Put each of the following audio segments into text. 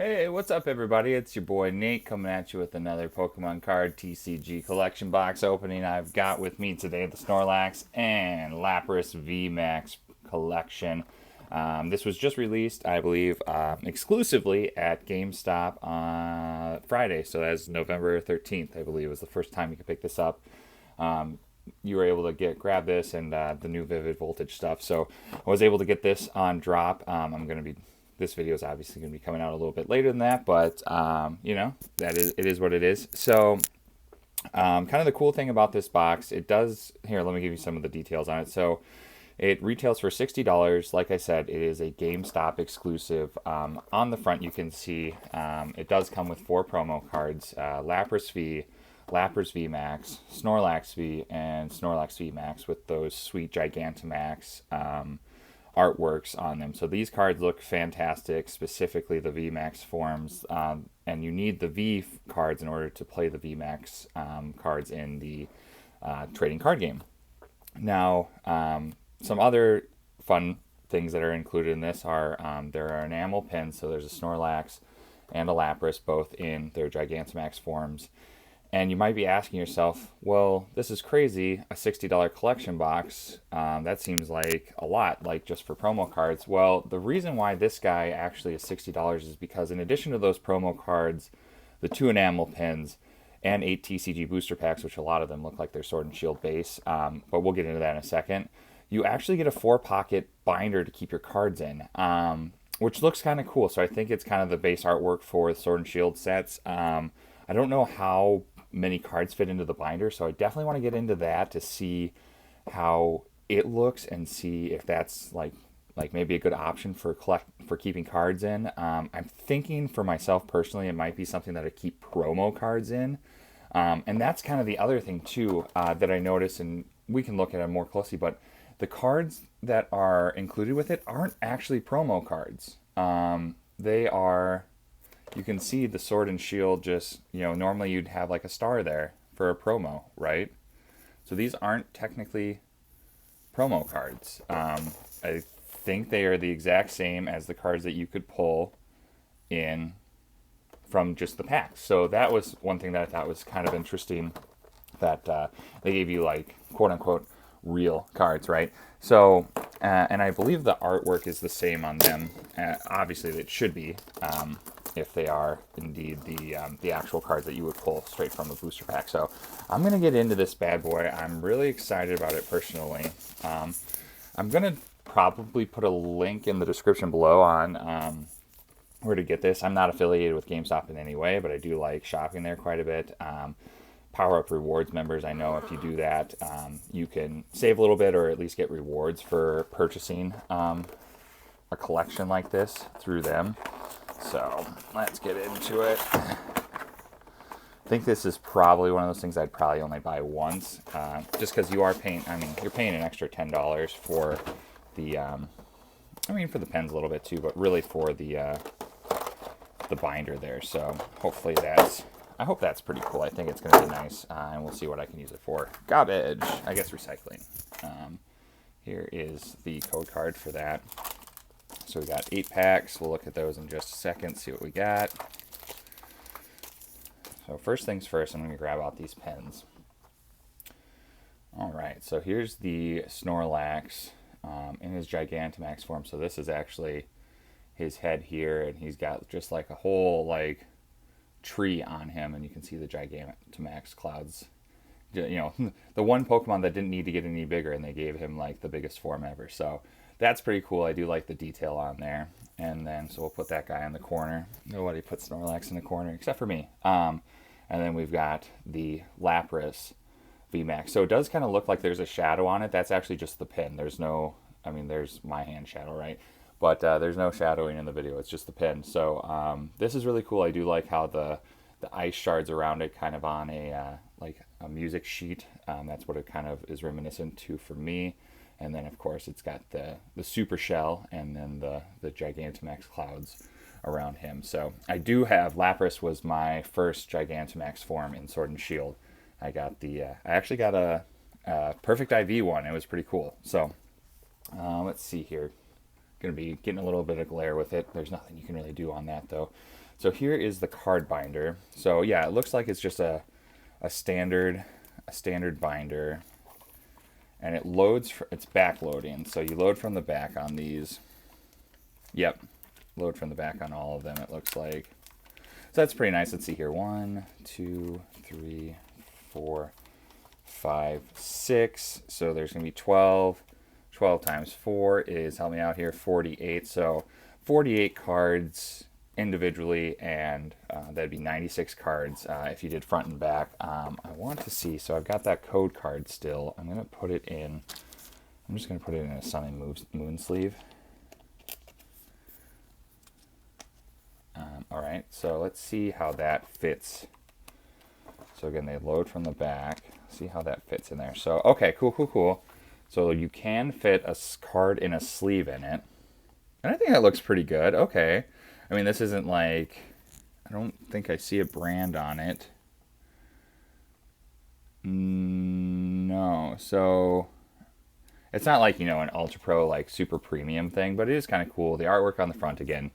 Hey, what's up, everybody? It's your boy Nate coming at you with another Pokemon card TCG collection box opening. I've got with me today the Snorlax and Lapras VMax collection. This was just released, I believe, exclusively at GameStop on Friday. So that's November 13th, I believe, was the first time you could pick this up. You were able to grab this and the new Vivid Voltage stuff. So I was able to get this on drop. I'm going to be This video is obviously going to be coming out a little bit later than that, but it is what it is. So kind of the cool thing about this box, it does here. Let me give you some of the details on it. So it retails for $60. Like I said, it is a GameStop exclusive. On the front, you can see it does come with 4 promo cards: Lapras V, Lapras VMax, Snorlax V, and Snorlax VMax with those sweet Gigantamax artworks on them. So these cards look fantastic, specifically the VMAX forms, and you need the V cards in order to play the VMAX cards in the trading card game. Now, some other fun things that are included in this are there are enamel pins, so there's a Snorlax and a Lapras, both in their Gigantamax forms. And you might be asking yourself, well, this is crazy, a $60 collection box. That seems like a lot, like just for promo cards. Well, the reason why this guy actually is $60 is because in addition to those promo cards, the 2 enamel pins, and 8 TCG booster packs, which a lot of them look like they're Sword and Shield base, but we'll get into that in a second, you actually get a 4-pocket binder to keep your cards in, which looks kind of cool. So I think it's kind of the base artwork for the Sword and Shield sets. I don't know how many cards fit into the binder, so I definitely want to get into that to see how it looks and see if that's like maybe a good option for keeping cards in. I'm thinking for myself personally, it might be something that I keep promo cards in, and that's kind of the other thing too that I noticed, and we can look at it more closely. But the cards that are included with it aren't actually promo cards. They are. You can see the Sword and Shield just, normally you'd have like a star there for a promo, right? So these aren't technically promo cards. I think they are the exact same as the cards that you could pull in from just the packs. So that was one thing that I thought was kind of interesting, that they gave you like quote unquote real cards, right? So, and I believe the artwork is the same on them. Obviously, it should be. If they are indeed the actual cards that you would pull straight from the booster pack. So I'm going to get into this bad boy. I'm really excited about it personally. I'm going to probably put a link in the description below on where to get this. I'm not affiliated with GameStop in any way, but I do like shopping there quite a bit. Power Up Rewards members, I know if you do that, you can save a little bit or at least get rewards for purchasing a collection like this through them. So let's get into it. I think this is probably one of those things I'd probably only buy once, just because you are paying. I mean, you're paying an extra $10 for the. For the pens a little bit too, but really for the binder there. So hopefully I hope that's pretty cool. I think it's going to be nice, and we'll see what I can use it for. Garbage, I guess recycling. Here is the code card for that. So we got 8 packs. We'll look at those in just a second, see what we got. So first things first, I'm going to grab out these pens. All right, so here's the Snorlax in his Gigantamax form. So this is actually his head here, and he's got just like a whole tree on him, and you can see the Gigantamax clouds. The one Pokemon that didn't need to get any bigger, and they gave him like the biggest form ever. So that's pretty cool. I do like the detail on there. And then, so we'll put that guy in the corner. Nobody puts Snorlax in the corner except for me. And then we've got the Lapras VMAX. So it does kind of look like there's a shadow on it. That's actually just the pin. There's there's my hand shadow, right? But there's no shadowing in the video. It's just the pin. So this is really cool. I do like how the ice shards around it kind of on a music sheet. That's what it kind of is reminiscent to for me. And then, of course, it's got the super shell and then the Gigantamax clouds around him. So I do have, Lapras was my first Gigantamax form in Sword and Shield. I actually got a Perfect IV one. It was pretty cool. So let's see here. Going to be getting a little bit of glare with it. There's nothing you can really do on that, though. So here is the card binder. So yeah, it looks like it's just a standard binder, and it loads. It's back loading, so you load from the back on these. Yep, load from the back on all of them. It looks like. So that's pretty nice. Let's see here. 1, 2, 3, 4, 5, 6. So there's gonna be 12. 12 times 4 is, help me out here, 48. So 48 cards individually, and that'd be 96 cards if you did front and back. I want to see, so I've got that code card still. I'm just going to put it in a Sun and Moon sleeve. All right, so let's see how that fits. So again, they load from the back. See how that fits in there. So, okay, cool. So you can fit a card in a sleeve in it. And I think that looks pretty good. Okay. I mean, this isn't like, I don't think I see a brand on it. No. So it's not like, an Ultra Pro, like super premium thing, but it is kind of cool. The artwork on the front, again,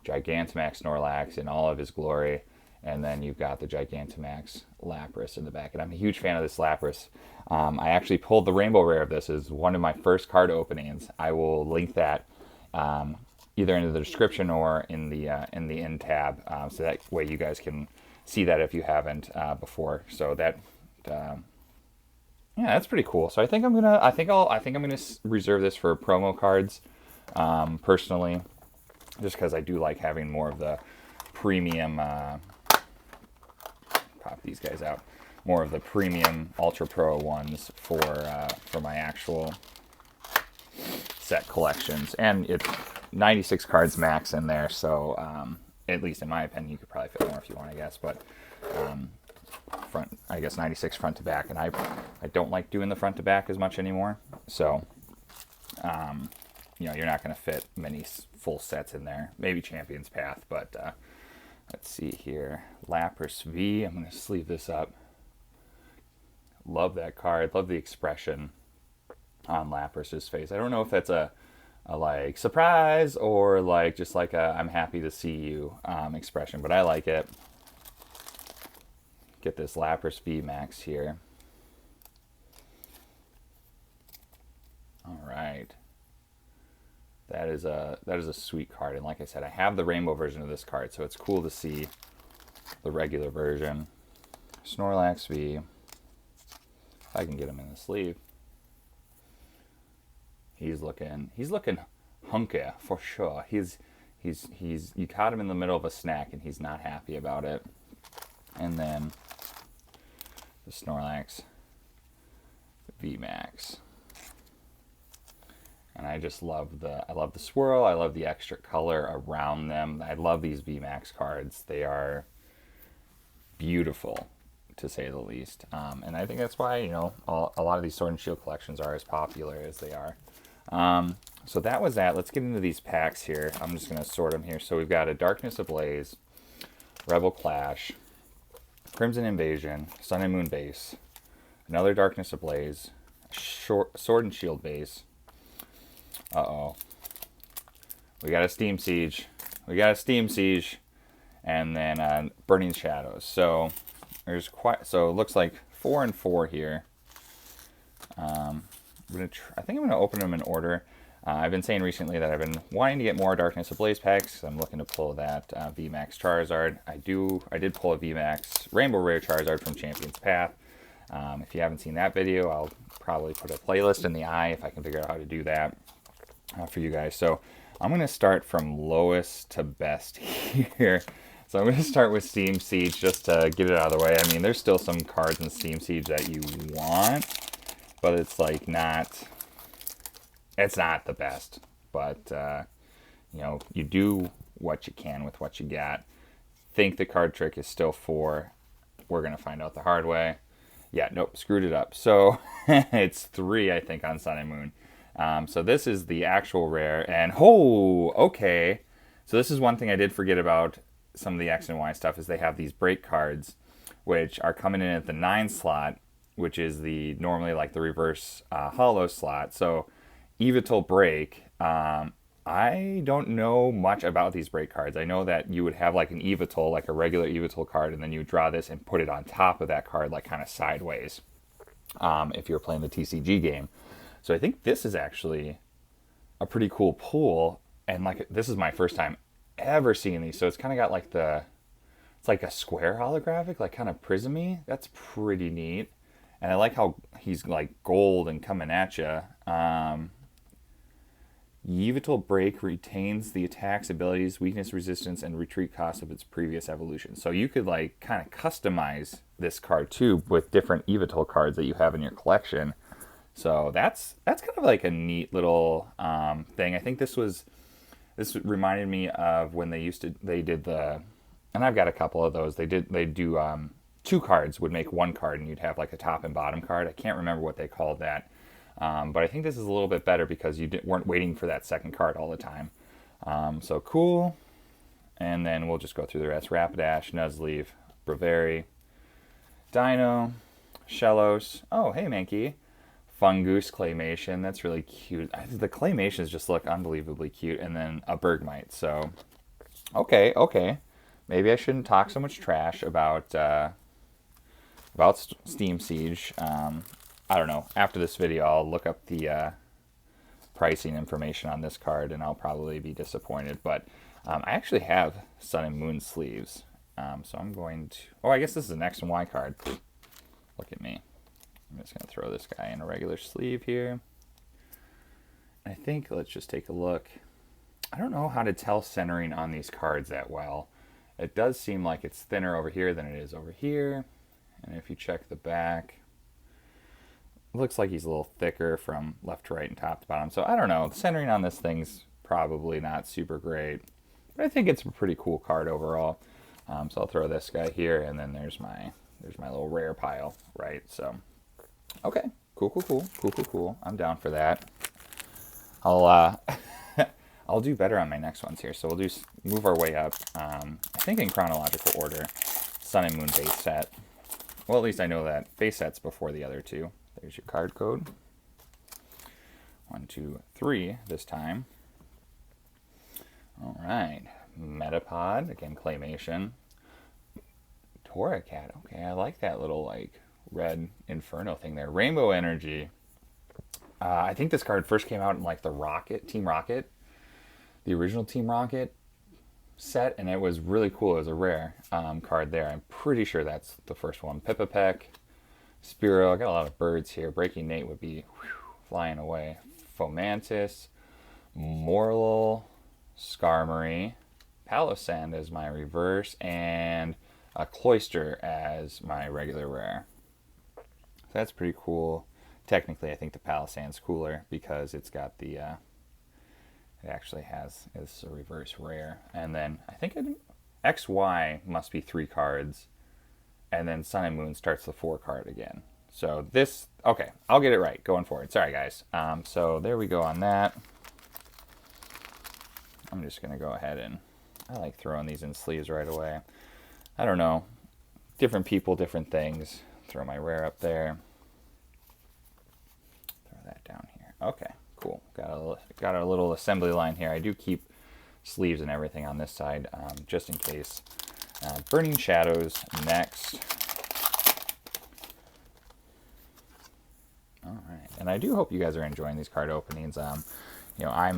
Gigantamax Snorlax in all of his glory. And then you've got the Gigantamax Lapras in the back. And I'm a huge fan of this Lapras. I actually pulled the Rainbow Rare of this as one of my first card openings. I will link that either in the description or in the end tab, so that way you guys can see that if you haven't before. So that, yeah, that's pretty cool. So I think I'm gonna reserve this for promo cards, personally, just because I do like having more of the premium. Pop these guys out. More of the premium Ultra Pro ones for my actual set collections, and it's 96 cards max in there. So at least in my opinion, you could probably fit more if you want, I guess. But front, I guess 96 front to back, and I don't like doing the front to back as much anymore. So you're not going to fit many full sets in there. Maybe Champion's Path, but let's see here. Lapras V. I'm going to sleeve this up. Love that card. Love the expression on Lapras's face. I don't know if that's a like surprise or like just like a I'm happy to see you expression, but I like it. Get this Lapras VMax here. All right. That is a sweet card, and like I said, I have the rainbow version of this card, so it's cool to see the regular version. Snorlax V. If I can get him in the sleeve. He's looking hunky for sure. He's you caught him in the middle of a snack and he's not happy about it. And then the Snorlax VMax. And I just love the swirl. I love the extra color around them. I love these VMax cards. They are beautiful, to say the least. And I think that's why, a lot of these Sword and Shield collections are as popular as they are. So that was that. Let's get into these packs here. I'm just going to sort them here. So we've got a Darkness Ablaze, Rebel Clash, Crimson Invasion, Sun and Moon base, another Darkness Ablaze, Sword and Shield base. Uh-oh. We got a Steam Siege. And then Burning Shadows. So there's so it looks like 4 and 4 here. I think I'm gonna open them in order. I've been saying recently that I've been wanting to get more Darkness Ablaze packs. I'm looking to pull that VMax Charizard. I did pull a VMax Rainbow Rare Charizard from Champion's Path. If you haven't seen that video, I'll probably put a playlist in the eye if I can figure out how to do that for you guys. So I'm going to start from lowest to best here. So I'm going to start with Steam Siege just to get it out of the way. I mean, there's still some cards in Steam Siege that you want, but it's like it's not the best. But, you do what you can with what you got. Think the card trick is still 4. We're going to find out the hard way. Yeah, nope, screwed it up. So it's 3, I think, on Sun and Moon. So this is the actual rare, and okay. So this is one thing I did forget about some of the X and Y stuff, is they have these break cards, which are coming in at the 9 slot, which is normally like the reverse hollow slot. So Evital break I don't know much about these break cards. I know that you would have like an Evital, like a regular Evital card, and then you would draw this and put it on top of that card, like kind of sideways, if you're playing the TCG game. So I think this is actually a pretty cool pull, and like this is my first time ever seeing these. So it's kind of got like it's like a square holographic, like kind of prismy. That's pretty neat, and I like how he's like gold and coming at you. Yveltal Break retains the attack's abilities, weakness, resistance, and retreat cost of its previous evolution. So you could like kind of customize this card too with different Yveltal cards that you have in your collection. So that's kind of like a neat little thing. I think this reminded me of when they did the, and I've got a couple of those. They do two cards would make one card, and you'd have like a top and bottom card. I can't remember what they called that. But I think this is a little bit better because you weren't waiting for that second card all the time. So cool. And then we'll just go through the rest. Rapidash, Nuzleaf, Braviary, Dino, Shellos. Oh, hey, Mankey. Fungoose Claymation. That's really cute. The Claymations just look unbelievably cute. And then a Bergmite. So, okay. Maybe I shouldn't talk so much trash about Steam Siege. I don't know. After this video, I'll look up the pricing information on this card, and I'll probably be disappointed. But I actually have Sun and Moon sleeves, so I'm going to. Oh, I guess this is an X and Y card. Look at me. I'm just going to throw this guy in a regular sleeve here. I think let's just take a look. I don't know how to tell centering on these cards that well. It does seem like it's thinner over here than it is over here, and if you check the back. Looks like he's a little thicker from left to right and top to bottom. So I don't know. The centering on this thing's probably not super great. But I think it's a pretty cool card overall. So I'll throw this guy here, and then there's my little rare pile, right? So, okay. Cool. I'm down for that. I'll I'll do better on my next ones here. So we'll move our way up. I think in chronological order. Sun and Moon base set. Well, at least I know that base set's before the other two. There's your card code. 1, 2, 3 this time. All right. Metapod, again, Claymation. Torracat, okay, I like that little like red Inferno thing there. Rainbow Energy. I think this card first came out in like the Team Rocket, the original Team Rocket set, and it was really cool. It was a rare card there. I'm pretty sure that's the first one. Pippapeck. Spearow, I got a lot of birds here. Breaking Nate would be flying away. Fomantis, Morlul, Skarmory, Palossand as my reverse, and a Cloyster as my regular rare. So that's pretty cool. Technically, I think the Palossand's cooler because it's got the, it actually has, it's a reverse rare. And then I think XY must be 3 cards. And then Sun and Moon starts the 4 card again. So this, okay, I'll get it right going forward. Sorry, guys. So there we go on that. I'm just going to go ahead and, I like throwing these in sleeves right away. I don't know. Different people, different things. Throw my rare up there. Throw that down here. Okay, cool. Got a little assembly line here. I do keep sleeves and everything on this side, just in case. Burning Shadows next. All right, and I do hope you guys are enjoying these card openings. I'm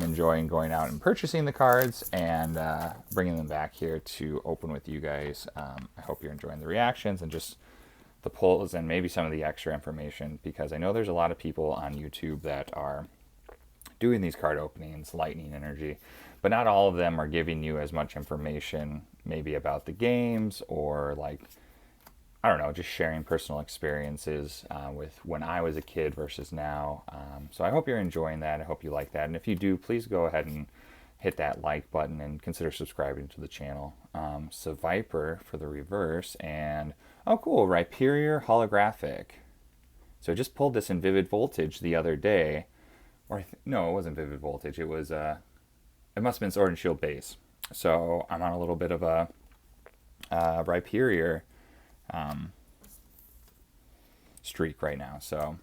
enjoying going out and purchasing the cards and bringing them back here to open with you guys. I hope you're enjoying the reactions and just the pulls and maybe some of the extra information, because I know there's a lot of people on YouTube that are doing these card openings, Lightning Energy, but not all of them are giving you as much information maybe about the games or like, I don't know, just sharing personal experiences with when I was a kid versus now. So I hope you're enjoying that. I hope you like that. And if you do, please go ahead and hit that like button and consider subscribing to the channel. So Viper for the reverse, and oh cool, Rhyperior holographic. So I just pulled this in Vivid Voltage the other day. Or no, it wasn't Vivid Voltage. It was it must have been Sword and Shield base. So I'm on a little bit of a Rhyperior streak right now. So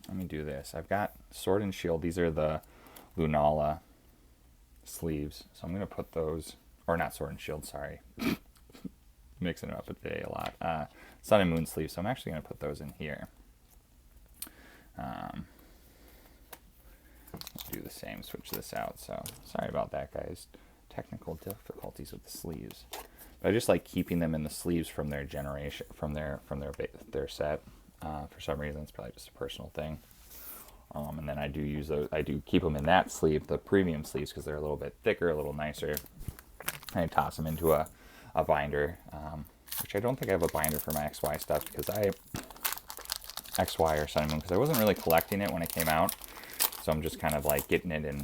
let me do this. I've got Sword and Shield. These are the Lunala sleeves. So I'm going to put those, or not Sword and Shield, sorry. Mixing it up today a lot. Sun and Moon sleeves. So I'm actually going to put those in here. Do the same, switch this out. So sorry about that, guys. Technical difficulties with the sleeves. But I just like keeping them in the sleeves from their generation, from their set. For some reason, it's probably just a personal thing. And then I do use those. I do keep them in that sleeve, the premium sleeves, because they're a little bit thicker, a little nicer. I toss them into a binder, which I don't think I have a binder for my XY stuff because XY or Sun and Moon, because I wasn't really collecting it when it came out. So I'm just kind of like getting it in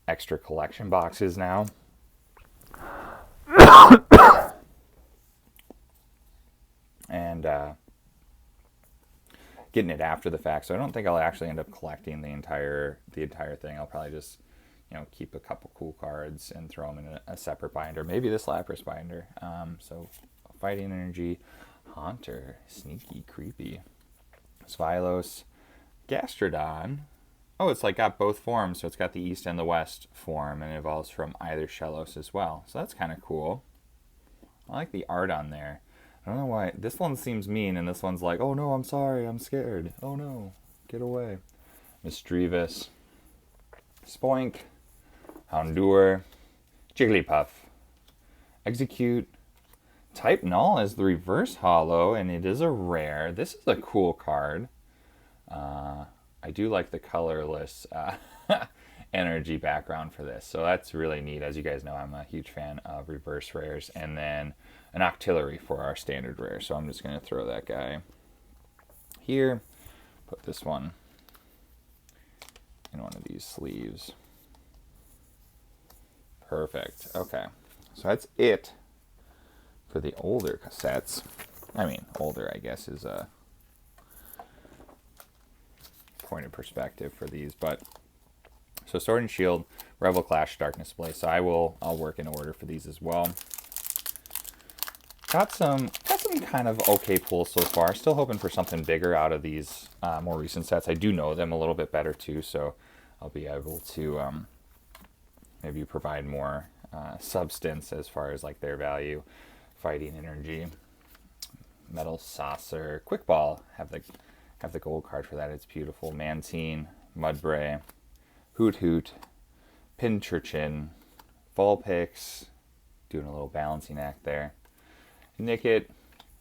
extra collection boxes now. And getting it after the fact. So I don't think I'll actually end up collecting the entire thing. I'll probably just, keep a couple cool cards and throw them in a separate binder. Maybe this Lapras binder. So Fighting Energy, Haunter, Sneaky, Creepy, Svilos, Gastrodon. Oh, it's like got both forms, so it's got the East and the West form, and it evolves from either Shellos as well. So that's kind of cool. I like the art on there. I don't know why. This one seems mean, and this one's like, oh no, I'm sorry, I'm scared. Oh no, get away. Misdreavus, Spoink, Houndour, Jigglypuff, Execute. Type Null is the reverse holo, and it is a rare. This is a cool card. I do like the colorless energy background for this, so that's really neat. As you guys know, I'm a huge fan of reverse rares, and then an Octillery for our standard rare. So I'm just going to throw that guy here, put this one in one of these sleeves. Perfect. Okay, so that's it for the older cassettes. I mean, older, I guess, is a point of perspective for these, but so Sword and Shield, Rebel Clash, Darkness Blaze. So I'll work in order for these as well. Got some kind of okay pulls so far. Still hoping for something bigger out of these more recent sets. I do know them a little bit better too, so I'll be able to maybe provide more substance as far as like their value. Fighting Energy, Metal Saucer, Quick Ball. Have the gold card for that. It's beautiful. Mantine, Mudbray, Hoot Hoot, Pincurchin, Vulpix, doing a little balancing act there. Nickit,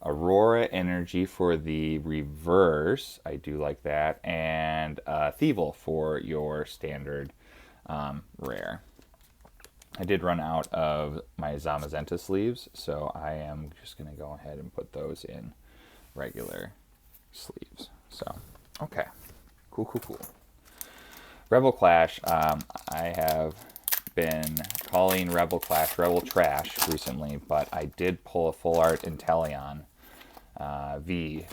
Aurora Energy for the reverse. I do like that. And Thievul for your standard rare. I did run out of my Zamazenta sleeves, so I am just going to go ahead and put those in regular sleeves. So, okay. Cool. Rebel Clash. I have been calling Rebel Clash Rebel Trash recently, but I did pull a full art Inteleon V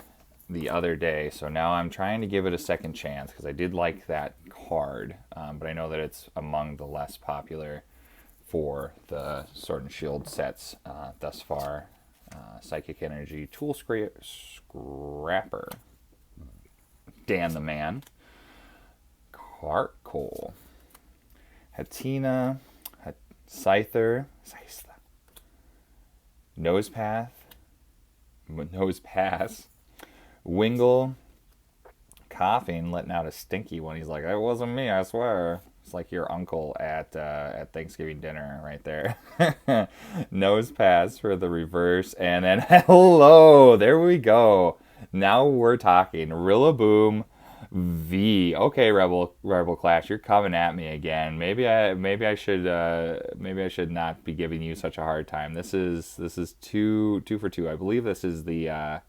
the other day, so now I'm trying to give it a second chance because I did like that card, but I know that it's among the less popular for the Sword and Shield sets thus far. Psychic Energy, Tool Scrapper, Dan the Man, Carkol, Hatina, Scyther, Nosepass, Wingle, coughing, letting out a stinky one. He's like, "It wasn't me, I swear." It's like your uncle at Thanksgiving dinner right there. Nosepass for the reverse, and then hello, there we go. Now we're talking. Rillaboom V. Okay, Rebel Clash, you're coming at me again. Maybe I should not be giving you such a hard time. This is two for two. I believe this is the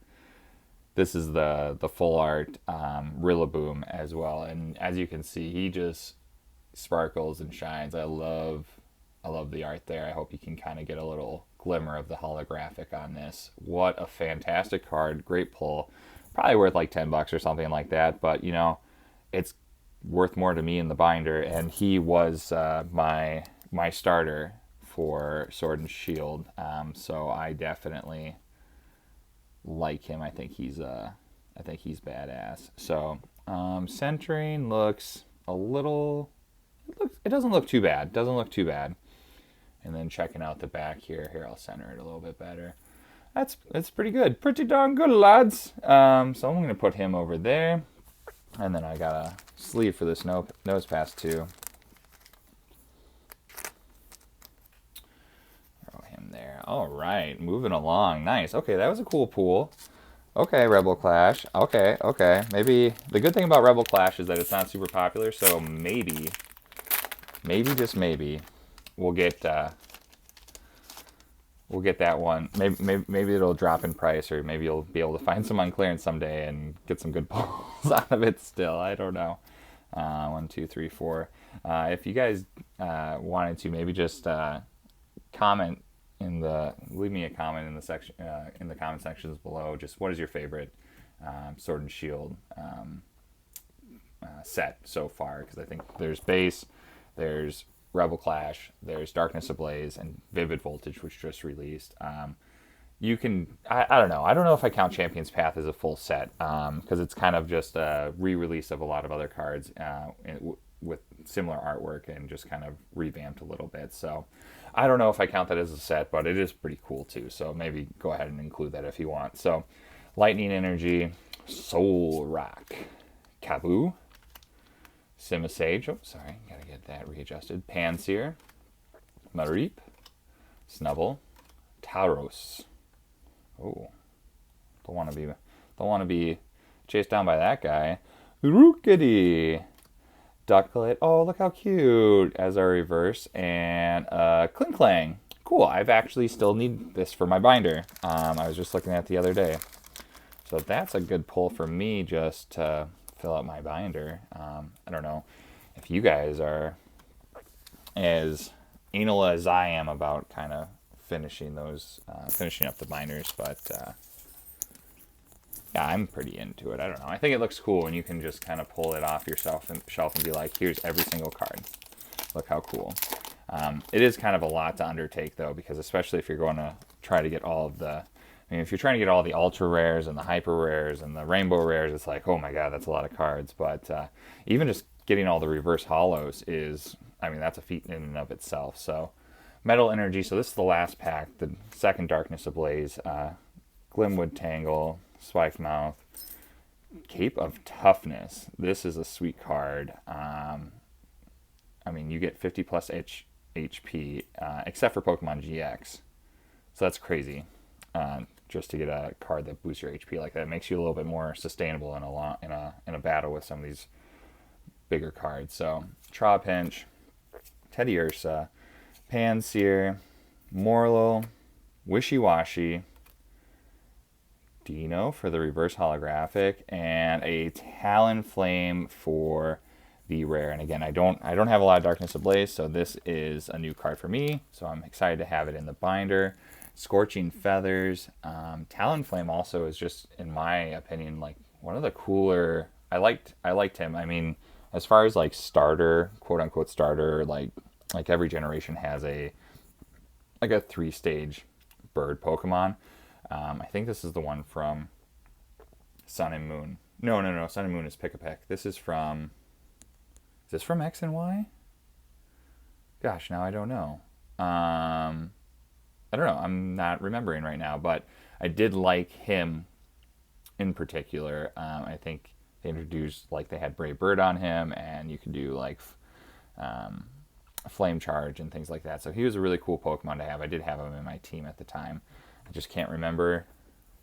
full art Rillaboom as well, and as you can see, he just sparkles and shines. I love the art there. I hope you can kind of get a little glimmer of the holographic on this. What a fantastic card. Great pull. Probably worth like $10 or something like that, but it's worth more to me in the binder, and he was my starter for Sword and Shield. So I definitely like him. I think he's badass. So centering looks a little It doesn't look too bad. Doesn't look too bad. And then checking out the back here. Here, I'll center it a little bit better. That's pretty good. Pretty darn good, lads. So I'm going to put him over there. And then I got a sleeve for this nose pass too. Throw him there. All right, moving along. Nice. Okay, that was a cool pool. Okay, Rebel Clash. Okay. Maybe the good thing about Rebel Clash is that it's not super popular, so maybe just maybe, we'll get that one. Maybe it'll drop in price, or maybe you'll be able to find some on clearance someday and get some good pulls out of it. Still, I don't know. 1, 2, 3, 4. If you guys wanted to, maybe just leave me a comment in the section, in the comment sections below. Just what is your favorite Sword and Shield set so far? Because I think there's base, there's Rebel Clash, there's Darkness Ablaze, and Vivid Voltage, which just released. You can, I don't know. I don't know if I count Champion's Path as a full set, because it's kind of just a re-release of a lot of other cards with similar artwork and just kind of revamped a little bit. So I don't know if I count that as a set, but it is pretty cool too. So maybe go ahead and include that if you want. So Lightning Energy, Soul Rock, Kaboo, Simisage, oh sorry, gotta get that readjusted, Panseer, Mareep, Snubble, Tauros. Oh, don't want to be chased down by that guy. Rookity, Ducklet. Oh, look how cute as our reverse, and Klinklang. Cool. I've actually still need this for my binder. I was just looking at it the other day, so that's a good pull for me just to fill out my binder. I don't know if you guys are as anal as I am about kind of finishing up the binders, but yeah, I'm pretty into it. I don't know. I think it looks cool, and you can just kind of pull it off your shelf and be like, here's every single card. Look how cool. It is kind of a lot to undertake, though, because especially if you're going to try to get all of the, if you're trying to get all the ultra rares and the hyper rares and the rainbow rares, it's like, oh my god, that's a lot of cards. But even just getting all the reverse hollows is, that's a feat in and of itself. So Metal Energy, so this is the last pack, the second Darkness Ablaze, Glimwood Tangle, Spiked Mouth, Cape of Toughness. This is a sweet card. You get 50 plus HP, except for Pokemon GX. So that's crazy. Just to get a card that boosts your HP like that, it makes you a little bit more sustainable in a battle with some of these bigger cards. So Trapinch, Teddy Ursa, Panseer, Morlo, Wishy-Washy, Dino for the reverse holographic, and a Talonflame for the rare. And again, I don't have a lot of Darkness Ablaze, so this is a new card for me. So I'm excited to have it in the binder. Scorching Feathers, Talonflame also is just, in my opinion, like one of the cooler. I liked him. As far as like starter, quote unquote starter, like every generation has a 3-stage bird Pokemon. I think this is the one from Sun and Moon. No. Sun and Moon is Pick-a-Peck. Is this from X and Y? Gosh, now I don't know. I don't know. I'm not remembering right now, but I did like him in particular. I think they introduced, they had Brave Bird on him, and you could do Flame Charge and things like that. So he was a really cool Pokemon to have. I did have him in my team at the time. I just can't remember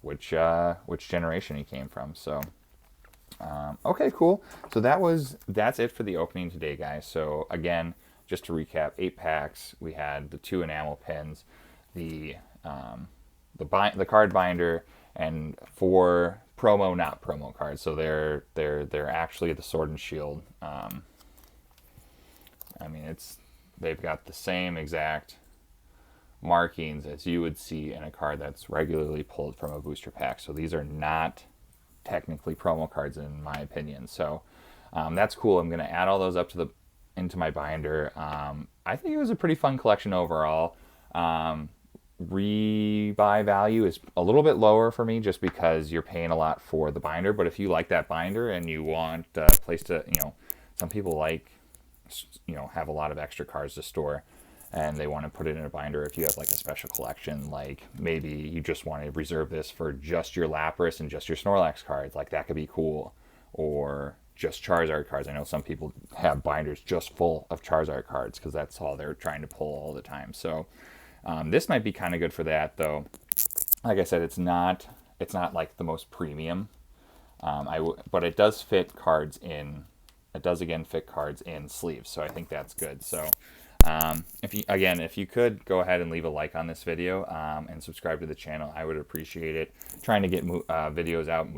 which generation he came from. So okay, cool. So that's it for the opening today, guys. So again, just to recap, 8 packs. We had the 2 enamel pins, the card binder, and 4 promo, not promo cards. So they're actually the Sword and Shield. They've got the same exact markings as you would see in a card that's regularly pulled from a booster pack. So these are not technically promo cards in my opinion. So that's cool. I'm going to add all those up into my binder. I think it was a pretty fun collection overall. Rebuy value is a little bit lower for me just because you're paying a lot for the binder. But if you like that binder and you want a place to, some people like you know, have a lot of extra cards to store, and they want to put it in a binder. If you have like a special collection, like maybe you just want to reserve this for just your Lapras and just your Snorlax cards, like that could be cool. Or just Charizard cards. I know some people have binders just full of Charizard cards because that's all they're trying to pull all the time. So this might be kind of good for that, though. Like I said, it's not like the most premium. But it does fit cards in. It does again fit cards in sleeves, so I think that's good. So if you could go ahead and leave a like on this video and subscribe to the channel, I would appreciate it. Trying to get videos out,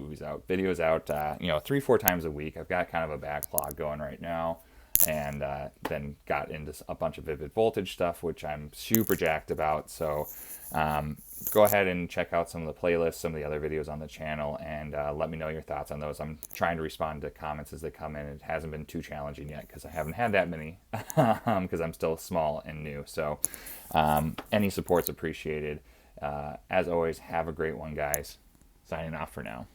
videos out, 3-4 times a week. I've got kind of a backlog going right now, and then got into a bunch of Vivid Voltage stuff, which I'm super jacked about. So go ahead and check out some of the playlists, some of the other videos on the channel, and let me know your thoughts on those. I'm trying to respond to comments as they come in. It hasn't been too challenging yet because I haven't had that many because I'm still small and new. So any support's appreciated. As always, have a great one, guys. Signing off for now.